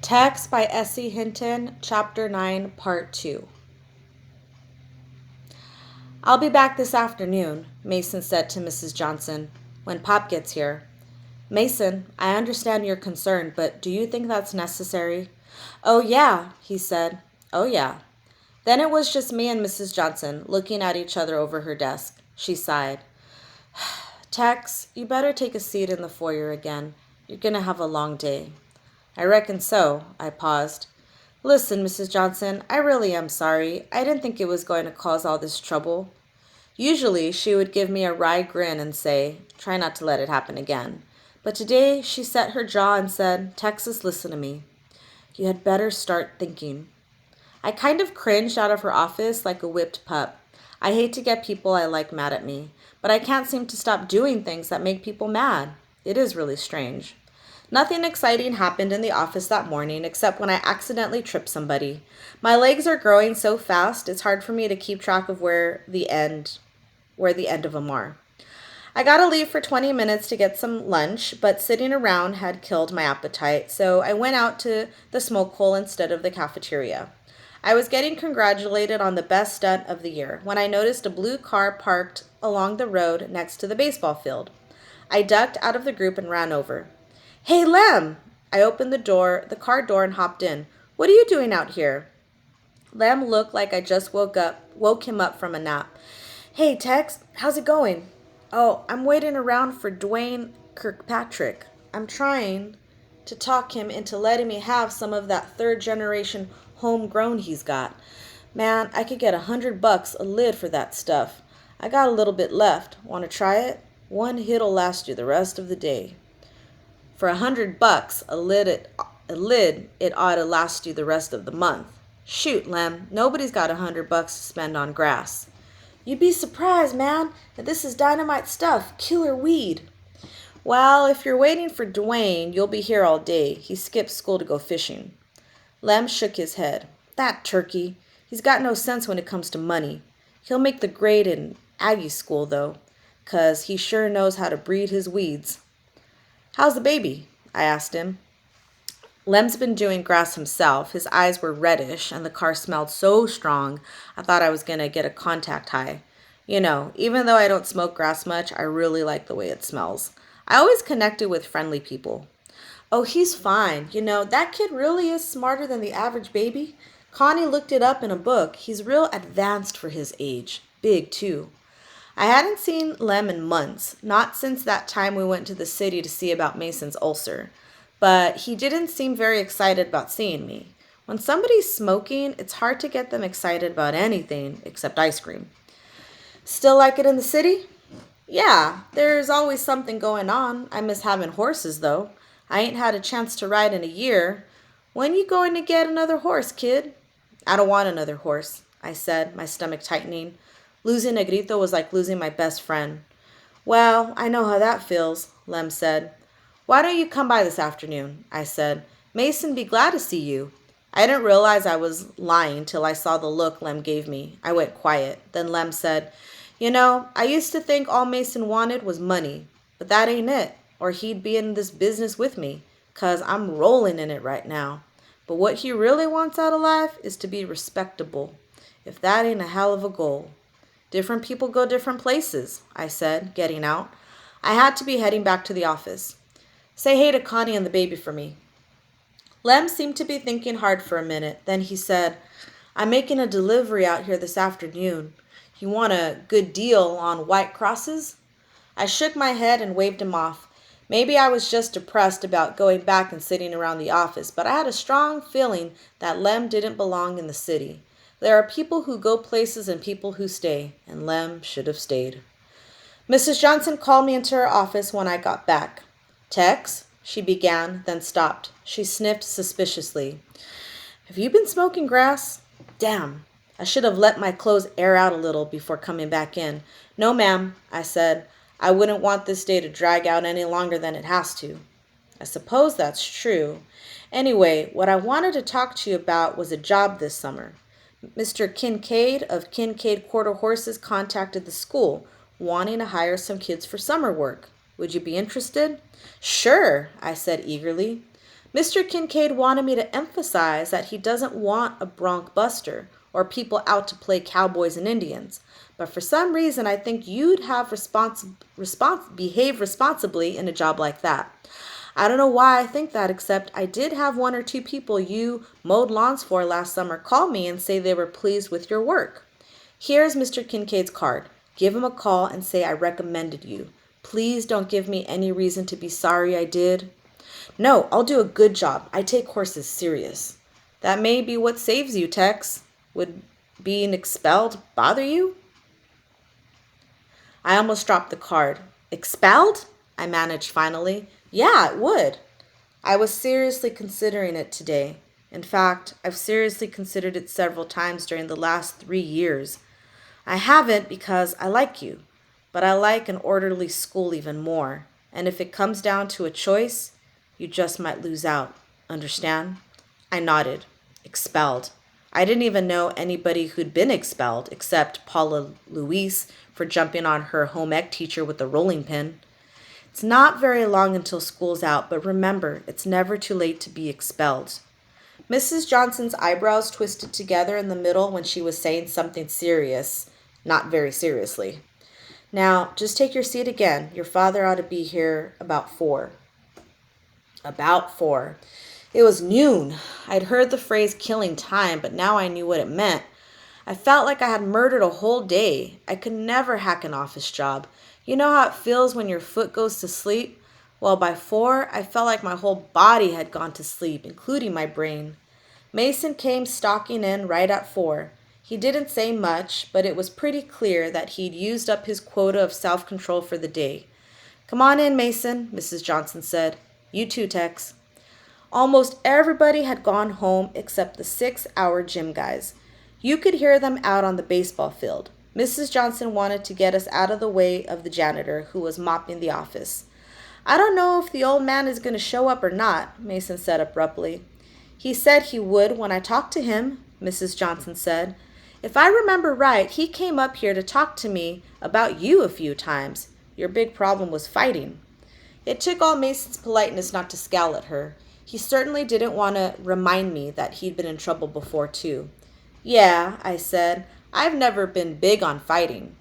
Text by S.E. Hinton, Chapter 9, Part 2. "I'll be back this afternoon," Mason said to Mrs. Johnson, "when Pop gets here." "Mason, I understand your concern, but do you think that's necessary?" "Oh, yeah," he said. "Oh, yeah." Then it was just me and Mrs. Johnson, looking at each other over her desk. She sighed. "Tex, you better take a seat in the foyer again. You're going to have a long day." "I reckon so." I paused. "Listen, Mrs. Johnson, I really am sorry. I didn't think it was going to cause all this trouble." Usually she would give me a wry grin and say, "Try not to let it happen again." But today she set her jaw and said, "Texas, listen to me. You had better start thinking." I kind of cringed out of her office like a whipped pup. I hate to get people I like mad at me, but I can't seem to stop doing things that make people mad. It is really strange. Nothing exciting happened in the office that morning except when I accidentally tripped somebody. My legs are growing so fast it's hard for me to keep track of where the end of them are. I got to leave for 20 minutes to get some lunch, but sitting around had killed my appetite, so I went out to the smoke hole instead of the cafeteria. I was getting congratulated on the best stunt of the year when I noticed a blue car parked along the road next to the baseball field. I ducked out of the group and ran over. "Hey, Lem!" I opened the car door and hopped in. "What are you doing out here?" Lem looked like I just woke him up from a nap. "Hey, Tex, how's it going?" "Oh, I'm waiting around for Dwayne Kirkpatrick. I'm trying to talk him into letting me have some of that third generation homegrown he's got. Man, I could get $100 a lid for that stuff. I got a little bit left. Want to try it? One hit'll last you the rest of the day." "For $100 a lid, it ought to last you the rest of the month." "Shoot, Lem, nobody's got $100 to spend on grass." "You'd be surprised, man. This is dynamite stuff, killer weed." "Well, if you're waiting for Dwayne, you'll be here all day. He skipped school to go fishing." Lem shook his head. "That turkey. He's got no sense when it comes to money. He'll make the grade in Aggie school, though, 'cause he sure knows how to breed his weeds." "How's the baby?" I asked him. Lem's been doing grass himself. His eyes were reddish, and the car smelled so strong I thought I was going to get a contact high. Even though I don't smoke grass much, I really like the way it smells. I always connected with friendly people. "Oh, he's fine. That kid really is smarter than the average baby. Connie looked it up in a book. He's real advanced for his age. Big, too." I hadn't seen Lem in months, not since that time we went to the city to see about Mason's ulcer. But he didn't seem very excited about seeing me. When somebody's smoking, it's hard to get them excited about anything except ice cream. "Still like it in the city?" "Yeah, there's always something going on. I miss having horses, though. I ain't had a chance to ride in a year. When you going to get another horse, kid?" "I don't want another horse," I said, my stomach tightening. Losing Negrito was like losing my best friend. "Well, I know how that feels," Lem said. "Why don't you come by this afternoon?" I said. "Mason'd be glad to see you." I didn't realize I was lying till I saw the look Lem gave me. I went quiet. Then Lem said, I used to think all Mason wanted was money, but that ain't it, or he'd be in this business with me, 'cause I'm rolling in it right now. But what he really wants out of life is to be respectable, if that ain't a hell of a goal." "Different people go different places," I said, getting out. I had to be heading back to the office. "Say hey to Connie and the baby for me." Lem seemed to be thinking hard for a minute. Then he said, "I'm making a delivery out here this afternoon. You want a good deal on white crosses?" I shook my head and waved him off. Maybe I was just depressed about going back and sitting around the office, but I had a strong feeling that Lem didn't belong in the city. There are people who go places and people who stay, and Lem should have stayed. Mrs. Johnson called me into her office when I got back. "Tex," she began, then stopped. She sniffed suspiciously. "Have you been smoking grass?" Damn, I should have let my clothes air out a little before coming back in. "No, ma'am," I said. "I wouldn't want this day to drag out any longer than it has to." I suppose that's true. Anyway, what I wanted to talk to you about was a job this summer. Mr. Kincaid of Kincaid Quarter Horses contacted the school, wanting to hire some kids for summer work. Would you be interested? "Sure," I said eagerly. Mr. Kincaid wanted me to emphasize that he doesn't want a bronc buster or people out to play cowboys and Indians. But for some reason, I think you'd have behave responsibly in a job like that. I don't know why I think that, except I did have one or two people you mowed lawns for last summer call me and say they were pleased with your work. Here's Mr. Kincaid's card. Give him a call and say I recommended you. Please don't give me any reason to be sorry I did. No, I'll do a good job. I take horses serious. That may be what saves you, Tex. Would being expelled bother you? I almost dropped the card. Expelled? I managed finally. Yeah, it would. I was seriously considering it today. In fact, I've seriously considered it several times during the last 3 years. I haven't because I like you, but I like an orderly school even more. And if it comes down to a choice, you just might lose out. Understand? I nodded. Expelled. I didn't even know anybody who'd been expelled except Paula Louise for jumping on her home ec teacher with a rolling pin. It's not very long until school's out, but remember, it's never too late to be expelled. Mrs. Johnson's eyebrows twisted together in the middle when she was saying something serious, not very seriously. Now, just take your seat again. Your father ought to be here about 4. About 4. It was noon. I'd heard the phrase killing time, but now I knew what it meant. I felt like I had murdered a whole day. I could never hack an office job. You know how it feels when your foot goes to sleep? Well, by 4, I felt like my whole body had gone to sleep, including my brain. Mason came stalking in right at 4. He didn't say much, but it was pretty clear that he'd used up his quota of self-control for the day. Come on in, Mason, Mrs. Johnson said. You too, Tex. Almost everybody had gone home except the 6-hour gym guys. You could hear them out on the baseball field. Mrs. Johnson wanted to get us out of the way of the janitor who was mopping the office. I don't know if the old man is going to show up or not, Mason said abruptly. He said he would when I talked to him, Mrs. Johnson said. If I remember right, he came up here to talk to me about you a few times. Your big problem was fighting. It took all Mason's politeness not to scowl at her. He certainly didn't want to remind me that he'd been in trouble before, too. Yeah, I said, I've never been big on fighting.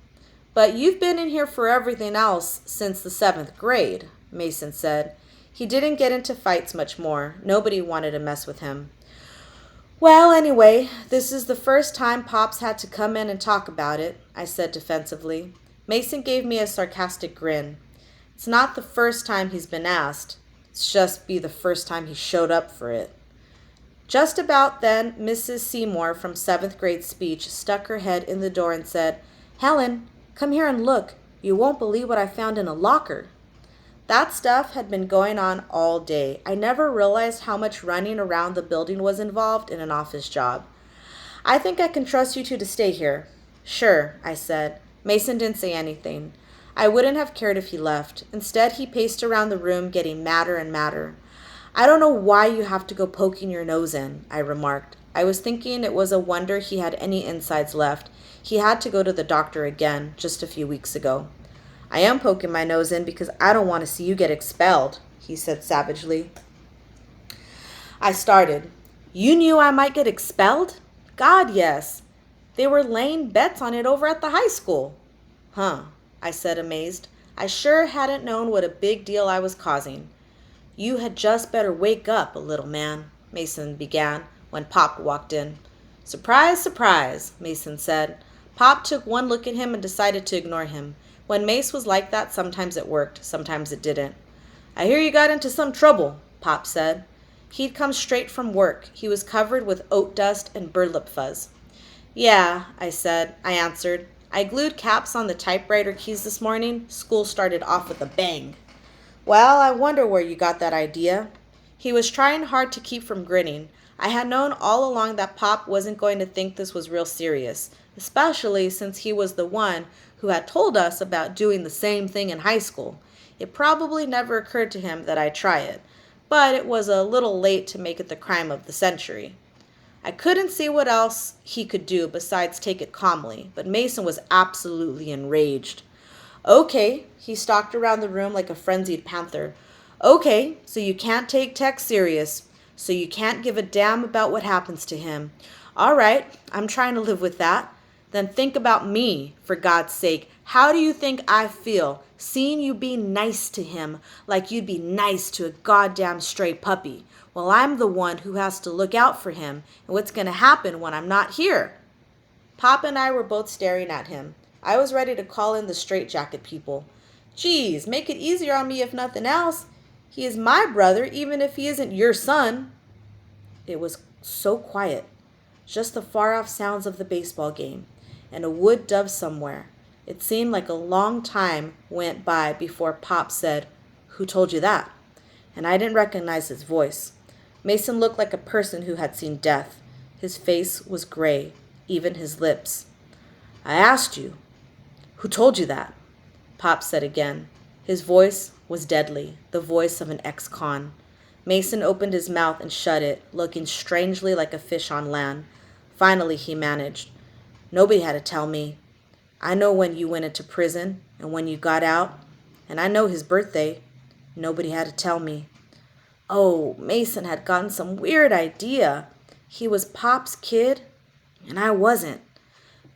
But you've been in here for everything else since the 7th grade, Mason said. He didn't get into fights much more. Nobody wanted to mess with him. Well, anyway, this is the first time Pop's had to come in and talk about it, I said defensively. Mason gave me a sarcastic grin. It's not the first time he's been asked. It's just be the first time he showed up for it. Just about then, Mrs. Seymour from 7th grade speech stuck her head in the door and said, Helen, come here and look. You won't believe what I found in a locker. That stuff had been going on all day. I never realized how much running around the building was involved in an office job. I think I can trust you two to stay here. Sure, I said. Mason didn't say anything. I wouldn't have cared if he left. Instead, he paced around the room, getting madder and madder. I don't know why you have to go poking your nose in, I remarked. I was thinking it was a wonder he had any insides left. He had to go to the doctor again just a few weeks ago. I am poking my nose in because I don't want to see you get expelled, he said savagely. I started. You knew I might get expelled? God, yes. They were laying bets on it over at the high school. Huh, I said amazed. I sure hadn't known what a big deal I was causing. You had just better wake up, a little man, Mason began when Pop walked in. Surprise, surprise, Mason said. Pop took one look at him and decided to ignore him. When Mace was like that, sometimes it worked, sometimes it didn't. I hear you got into some trouble, Pop said. He'd come straight from work. He was covered with oat dust and burlap fuzz. Yeah, I answered. I glued caps on the typewriter keys this morning. School started off with a bang. Well, I wonder where you got that idea. He was trying hard to keep from grinning. I had known all along that Pop wasn't going to think this was real serious, especially since he was the one who had told us about doing the same thing in high school. It probably never occurred to him that I'd try it, but it was a little late to make it the crime of the century. I couldn't see what else he could do besides take it calmly, but Mason was absolutely enraged. Okay, he stalked around the room like a frenzied panther. Okay, so you can't take Tex serious. So you can't give a damn about what happens to him. All right, I'm trying to live with that. Then think about me, for God's sake. How do you think I feel seeing you be nice to him like you'd be nice to a goddamn stray puppy? Well, I'm the one who has to look out for him and what's going to happen when I'm not here. Pop and I were both staring at him. I was ready to call in the straitjacket people. Geez, make it easier on me if nothing else. He is my brother, even if he isn't your son. It was so quiet, just the far-off sounds of the baseball game and a wood dove somewhere. It seemed like a long time went by before Pop said, "Who told you that?" And I didn't recognize his voice. Mason looked like a person who had seen death. His face was gray, even his lips. "I asked you, who told you that?" Pop said again. His voice was deadly, the voice of an ex-con. Mason opened his mouth and shut it, looking strangely like a fish on land. Finally he managed. "Nobody had to tell me. I know when you went into prison and when you got out, and I know his birthday. Nobody had to tell me." Oh, Mason had gotten some weird idea. He was Pop's kid, and I wasn't.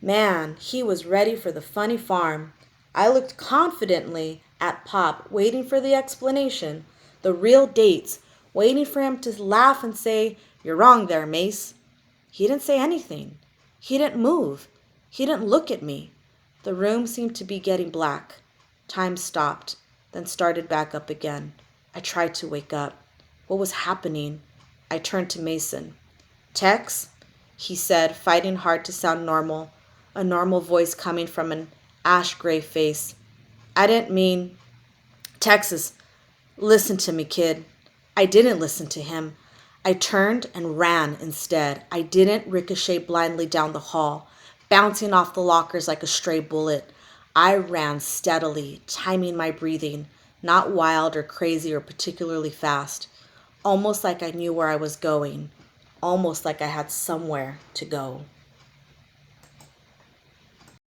Man, he was ready for the funny farm. I looked confidently at Pop, waiting for the explanation, the real dates, waiting for him to laugh and say, "You're wrong there, Mace." He didn't say anything. He didn't move. He didn't look at me. The room seemed to be getting black. Time stopped, then started back up again. I tried to wake up. What was happening? I turned to Mason. "Tex," he said, fighting hard to sound normal, a normal voice coming from an ash-gray face. "I didn't mean—" "Texas, listen to me, kid." I didn't listen to him. I turned and ran instead. I didn't ricochet blindly down the hall, bouncing off the lockers like a stray bullet. I ran steadily, timing my breathing, not wild or crazy or particularly fast, almost like I knew where I was going, almost like I had somewhere to go.